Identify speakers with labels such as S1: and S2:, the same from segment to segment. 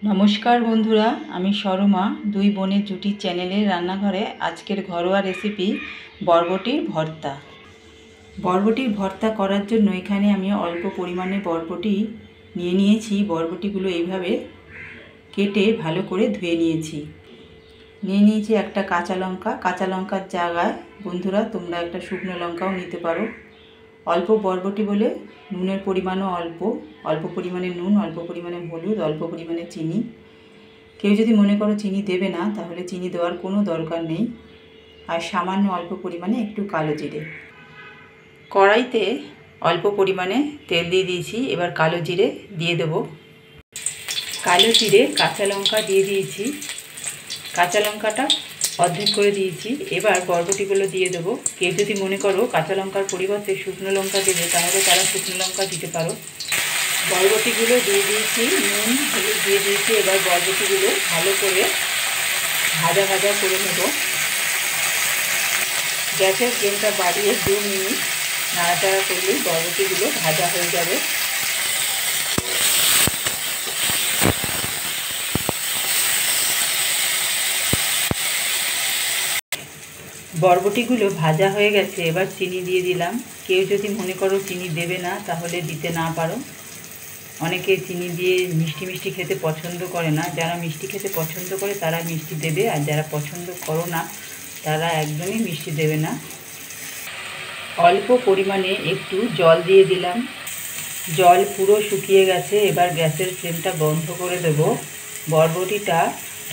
S1: নমস্কার বন্ধুরা, আমি সরমা দুই বোনের জুটি চ্যানেলের রান্নাঘরে আজকের ঘরোয়া রেসিপি বরবটির ভর্তা। বরবটির ভর্তা করার জন্য এখানে আমি অল্প পরিমাণে বরবটি নিয়েছি। বরবটিগুলো এইভাবে কেটে ভালো করে ধুয়ে নিয়েছি। নিয়েছি একটা কাঁচা লঙ্কা। কাঁচা লঙ্কার জায়গায় বন্ধুরা তোমরা একটা শুকনো লঙ্কাও নিতে পারো। অল্প বরবটি বলে নুনের পরিমাণও অল্প পরিমাণে নুন, অল্প পরিমাণে হলুদ, অল্প পরিমাণে চিনি। কেউ যদি মনে করো চিনি দেবে না, তাহলে চিনি দেওয়ার কোনো দরকার নেই। আর সামান্য অল্প পরিমাণে একটু কালো জিরে। কড়াইতে অল্প পরিমাণে তেল দিয়ে দিয়েছি। এবার কালো জিরে দিয়ে দেব। কালো জিরে, কাঁচা লঙ্কা দিয়ে দিয়েছি। কাঁচা লঙ্কাটা অর্ধেক করে দিয়েছি। এবার বরবটিগুলো দিয়ে দেবো। কেউ যদি মনে করো কাঁচা লঙ্কার পরিবর্তে শুকনো লঙ্কা দেবে, তাহলে তারা শুকনো লঙ্কা দিতে পারো। বরবটিগুলো দিয়ে দিয়েছি, নুন হলুদ দিয়ে দিয়েছি। এবার বরবটিগুলো ভালো করে ভাজা করে নেব। গ্যাসের ফ্লেমটা বাড়িয়ে 2 মিনিট নাড়াচাড়া করলেই বরবটিগুলো ভাজা হয়ে যাবে। বরবটিগুলো ভাজা হয়ে গেছে। এবার চিনি দিয়ে দিলাম। কেউ যদি মনে করো চিনি দেবে না, তাহলে দিতে না পারো। অনেকে চিনি দিয়ে মিষ্টি খেতে পছন্দ করে না। যারা মিষ্টি খেতে পছন্দ করে তারা মিষ্টি দেবে, আর যারা পছন্দ করো না তারা একদমই মিষ্টি দেবে না। অল্প পরিমাণে একটু জল দিয়ে দিলাম। জল পুরো শুকিয়ে গেছে। এবার গ্যাসের ফ্লেমটা বন্ধ করে দেব। বরবটিটা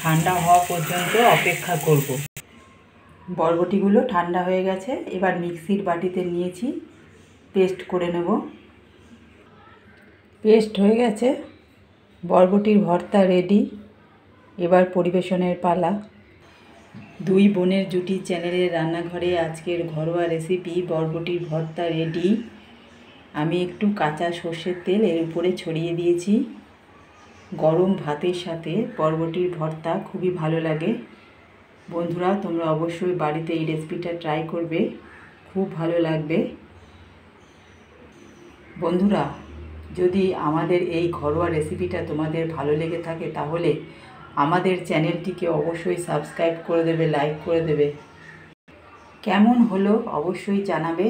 S1: ঠান্ডা হওয়া পর্যন্ত অপেক্ষা করব। বরবটিগুলো ঠান্ডা হয়ে গেছে। এবার মিক্সির বাটিতে নিয়েছি, পেস্ট করে নেব। পেস্ট হয়ে গেছে। বরবটির ভর্তা রেডি। এবার পরিবেশনের পালা। দুই বোনের জুটি চ্যানেলের রান্নাঘরে আজকের ঘরোয়া রেসিপি বরবটির ভর্তা রেডি। আমি একটু কাঁচা সর্ষের তেল এর উপরে ছড়িয়ে দিয়েছি। গরম ভাতের সাথে বরবটির ভর্তা খুবই ভালো লাগে। বন্ধুরা, তোমরা অবশ্যই বাড়িতে এই রেসিপিটা ট্রাই করবে, খুব ভালো লাগবে। বন্ধুরা, যদি আমাদের এই ঘরোয়া রেসিপিটা তোমাদের ভালো লেগে থাকে, তাহলে আমাদের চ্যানেলটিকে অবশ্যই সাবস্ক্রাইব করে দেবে, লাইক করে দেবে। কেমন হলো অবশ্যই জানাবে।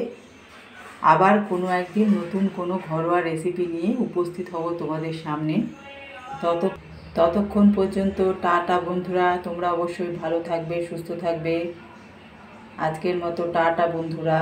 S1: আবার কোনো একদিন নতুন কোনো ঘরোয়া রেসিপি নিয়ে উপস্থিত হব তোমাদের সামনে। ততক্ষণ পর্যন্ত টাটা বন্ধুরা। তোমরা অবশ্যই ভালো থাকবে, সুস্থ থাকবে। আজকের মতো টাটা বন্ধুরা।